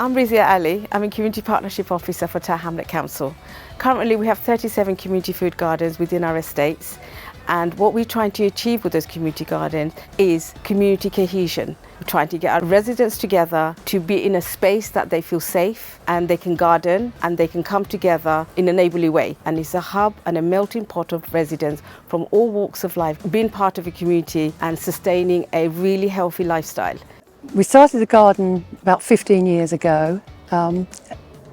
I'm Rizia Ali. I'm a Community Partnership Officer for Tower Hamlet Council. Currently we have 37 community food gardens within our estates, and what we're trying to achieve with those community gardens is community cohesion. We're trying to get our residents together to be in a space that they feel safe and they can garden and they can come together in a neighbourly way. And it's a hub and a melting pot of residents from all walks of life being part of a community and sustaining a really healthy lifestyle. We started the garden about 15 years ago.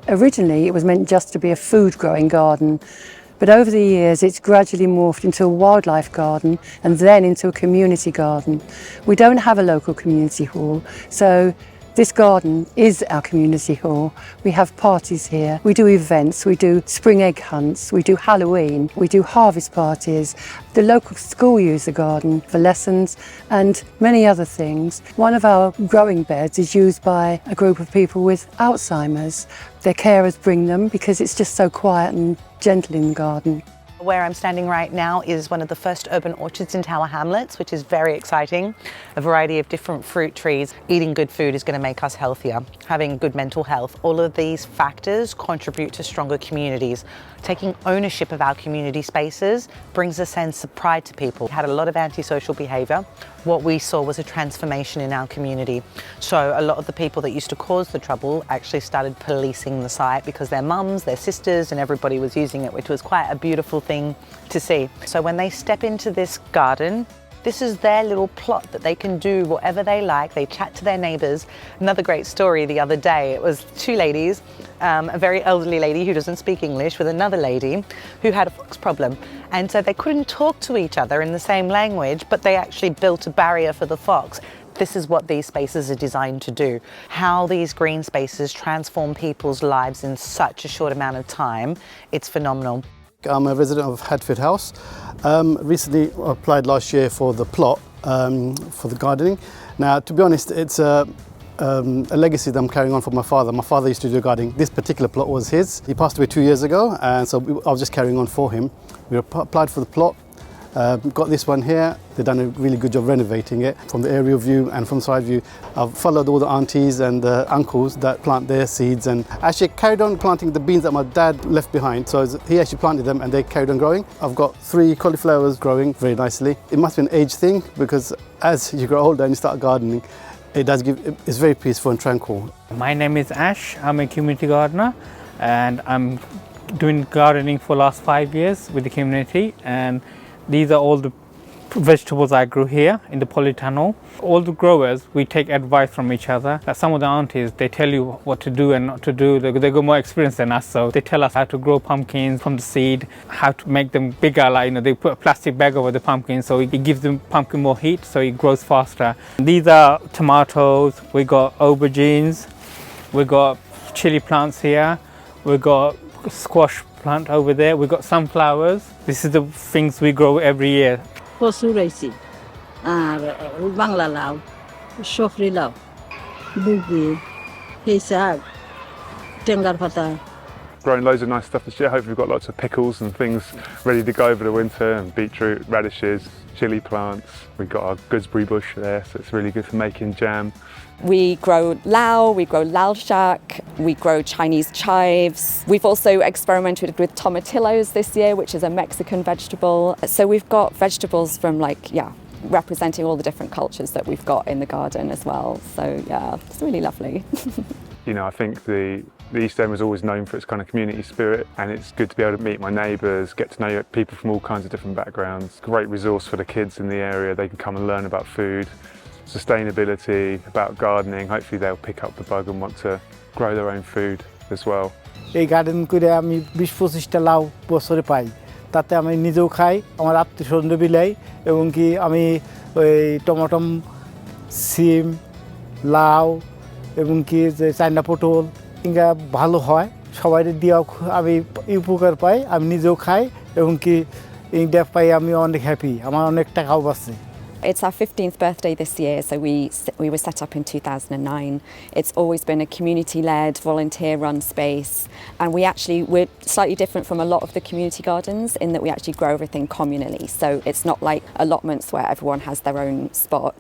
Originally it was meant just to be a food growing garden, but over the years it's gradually morphed into a wildlife garden and then into a community garden. We don't have a local community hall, so this garden is our community hall. We have parties here, we do events, we do spring egg hunts, we do Halloween, we do harvest parties. The local school use the garden for lessons and many other things. One of our growing beds is used by a group of people with Alzheimer's. Their carers bring them because it's just so quiet and gentle in the garden. Where I'm standing right now is one of the first urban orchards in Tower Hamlets, which is very exciting. A variety of different fruit trees. Eating good food is going to make us healthier. Having good mental health. All of these factors contribute to stronger communities. Taking ownership of our community spaces brings a sense of pride to people. We had a lot of antisocial behaviour. What we saw was a transformation in our community. So a lot of the people that used to cause the trouble actually started policing the site because their mums, their sisters and everybody was using it, which was quite a beautiful thing to see. So when they step into this garden, this is their little plot that they can do whatever they like. They chat to their neighbours. Another great story the other day, it was two ladies, a very elderly lady who doesn't speak English with another lady who had a fox problem. And so they couldn't talk to each other in the same language, but they actually built a barrier for the fox. This is what these spaces are designed to do. How these green spaces transform people's lives in such a short amount of time, it's phenomenal. I'm a resident of Hadfield House. Recently applied last year for the plot for the gardening. Now, to be honest, it's a legacy that I'm carrying on from my father. My father used to do gardening. This particular plot was his. He passed away 2 years ago, and so I was just carrying on for him. We applied for the plot. Got this one here. They've done a really good job renovating it from the aerial view and from side view. I've followed all the aunties and the uncles that plant their seeds and actually carried on planting the beans that my dad left behind. So he actually planted them and they carried on growing. I've got 3 cauliflowers growing very nicely. It must be an age thing because as you grow older and you start gardening, it's very peaceful and tranquil. My name is Ash. I'm a community gardener and I'm doing gardening for the last 5 years with the community, and these are all the vegetables I grew here in the polytunnel. All the growers, we take advice from each other. Some of the aunties, they tell you what to do and not to do. They got more experience than us, so they tell us how to grow pumpkins from the seed, how to make them bigger. Like, they put a plastic bag over the pumpkin, so it gives the pumpkin more heat, so it grows faster. These are tomatoes. We got aubergines. We got chili plants here. We got squash plant over there. We got sunflowers. This is the things we grow every year. কচু রয়েছে আর বাংলা লাউ সফরি লাউ বুগি হিসাব টেঙ্গার পাতা Growing loads of nice stuff this year. Hopefully we've got lots of pickles and things ready to go over the winter, and beetroot, radishes, chilli plants. We've got our gooseberry bush there, so it's really good for making jam. We grow lao, we grow lal shak, we grow Chinese chives. We've also experimented with tomatillos this year, which is a Mexican vegetable. So we've got vegetables from representing all the different cultures that we've got in the garden as well. So yeah, it's really lovely. You know, I think the East End was always known for its kind of community spirit, and it's good to be able to meet my neighbours, get to know people from all kinds of different backgrounds. Great resource for the kids in the area. They can come and learn about food, sustainability, about gardening. Hopefully they'll pick up the bug and want to grow their own food as well. এই garden করে আমি 20-25টা লাউ বছরে পাই, তাতে আমি নিজেও খাই, আমার আত্মীয়স্বজন বিলাই, এবং কি আমি ওই টমেটো, সিম, লাউ এবং কি যে চায়না পটল ইঙ্গা ভালো হয়, সবাই দিয়েও আমি উপকার পাই, আমি নিজেও খাই এবং কি ইঙ্গা পাই আমি অনেক হ্যাপি, আমার অনেক টাকাও বাঁচে। It's our 15th birthday this year, so we were set up in 2009. It's always been a community-led, volunteer-run space, and we're slightly different from a lot of the community gardens in that we actually grow everything communally. So it's not like allotments where everyone has their own spot,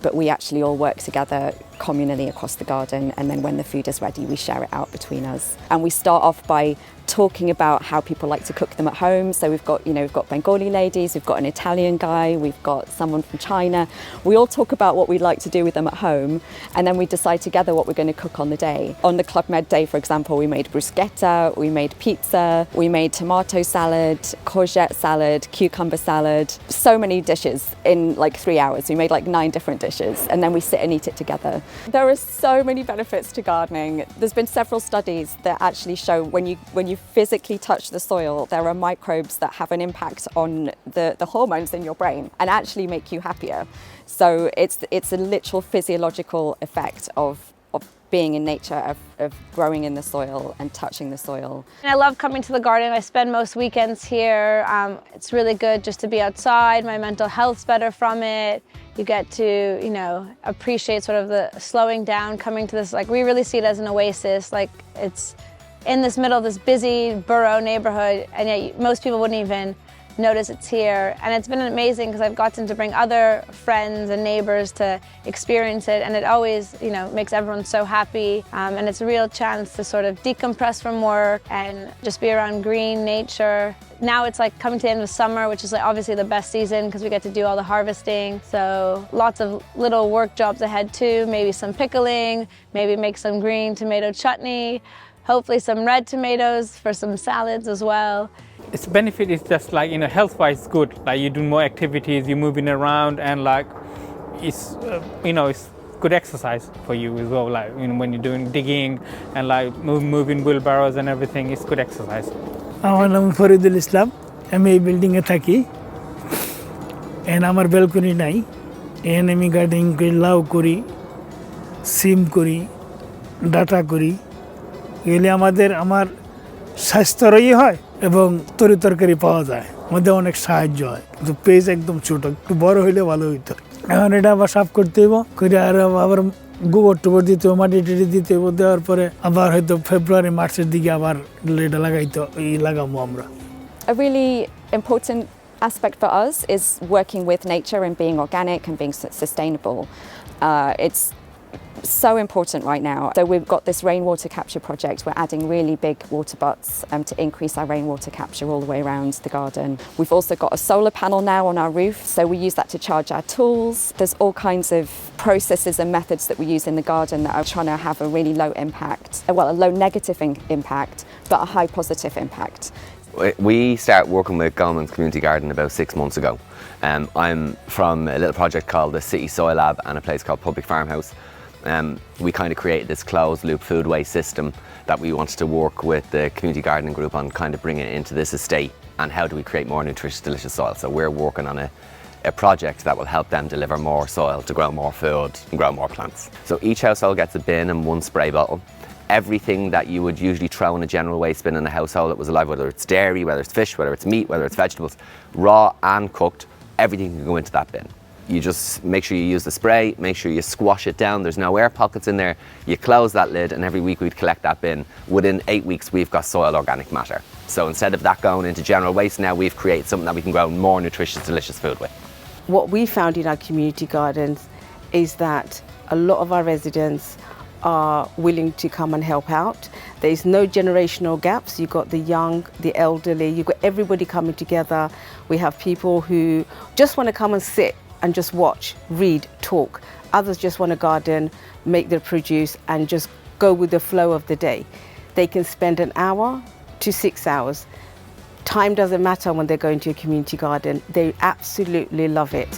but we actually all work together communally across the garden, and then when the food is ready we share it out between us. And we start off by talking about how people like to cook them at home. So we've got Bengali ladies, we've got an Italian guy, we've got someone from China. We all talk about what we'd like to do with them at home, and then we decide together what we're going to cook on the day. On the Club Med day, for example, we made bruschetta, we made pizza, we made tomato salad, courgette salad, cucumber salad. So many dishes in like 3 hours. We made like 9 different dishes, and then we sit and eat it together. There are so many benefits to gardening. There's been several studies that actually show when you physically touch the soil, there are microbes that have an impact on the hormones in your brain and actually make you happier. So it's a literal physiological effect of being in nature, of growing in the soil and touching the soil. I love coming to the garden. I spend most weekends here. It's really good just to be outside. My mental health's better from it. You get to, appreciate sort of the slowing down, coming to this, like we really see it as an oasis. Like it's in this middle of this busy borough neighborhood, and yet most people wouldn't even notice it's here. And it's been amazing because I've gotten to bring other friends and neighbors to experience it, and it always makes everyone so happy, and it's a real chance to sort of decompress from work and just be around green nature. Now it's like coming to the end of summer, which is like obviously the best season because we get to do all the harvesting. So lots of little work jobs ahead too, maybe some pickling, maybe make some green tomato chutney, hopefully some red tomatoes for some salads as well. Its benefit is just like, health-wise good. Like you do more activities, you're moving around, and like it's it's good exercise for you as well. Like when you're doing digging and like moving wheelbarrows and everything, it's good exercise. আমার নাম ফরিদুল ইসলাম, আমি এই বিল্ডিংয়ে থাকি, and আমার balcony নাই, and আমি gardening করি, লাউ করি, সিম করি, ডাটা করি। এগুলি আমার স্বাস্থ্যরই হয় এবং তরিতরকারি পাওয়া যায়, মধ্যে অনেক সাহায্য হয়। কিন্তু পেজ একদম ছোট, একটু বড় হইলে ভালো হইতো। এখন এটা আবার সাফ করতে হইব, করে আর আবার গোবর টোবর দিতে হবে, মাটি টাটি দিতে হবে, দেওয়ার পরে আবার হয়তো ফেব্রুয়ারি মার্চের দিকে আবার এটা লাগাবো আমরা। A really important aspect for us is working with nature and being organic and being sustainable. It's so important right now. So we've got this rainwater capture project. We're adding really big water butts to increase our rainwater capture all the way around the garden. We've also got a solar panel now on our roof, so we use that to charge our tools. There's all kinds of processes and methods that we use in the garden that are trying to have a really low impact, well, a low negative impact, but a high positive impact. We started working with Goldman's Community Garden about 6 months ago. I'm from a little project called the City Soil Lab and a place called Public Farmhouse. We kind of created this closed loop food waste system that we wanted to work with the community gardening group on, kind of bringing it into this estate, and how do we create more nutritious, delicious soil. So we're working on a project that will help them deliver more soil to grow more food and grow more plants. So each household gets a bin and 1 spray bottle. Everything that you would usually throw in a general waste bin in a household that was alive, whether it's dairy, whether it's fish, whether it's meat, whether it's vegetables, raw and cooked, everything can go into that bin. You just make sure you use the spray, make sure you squash it down, there's no air pockets in there, you close that lid, and every week we'd collect that bin. Within 8 weeks we've got soil organic matter. So instead of that going into general waste, now we've created something that we can grow more nutritious, delicious food with. What we found in our community gardens is that a lot of our residents are willing to come and help out. There's no generational gaps. You've got the young, the elderly, you've got everybody coming together. We have people who just want to come and sit and just watch, read, talk. Others just want to garden, make their produce and just go with the flow of the day. They can spend an hour to 6 hours. Time doesn't matter when they're going to a community garden. They absolutely love it.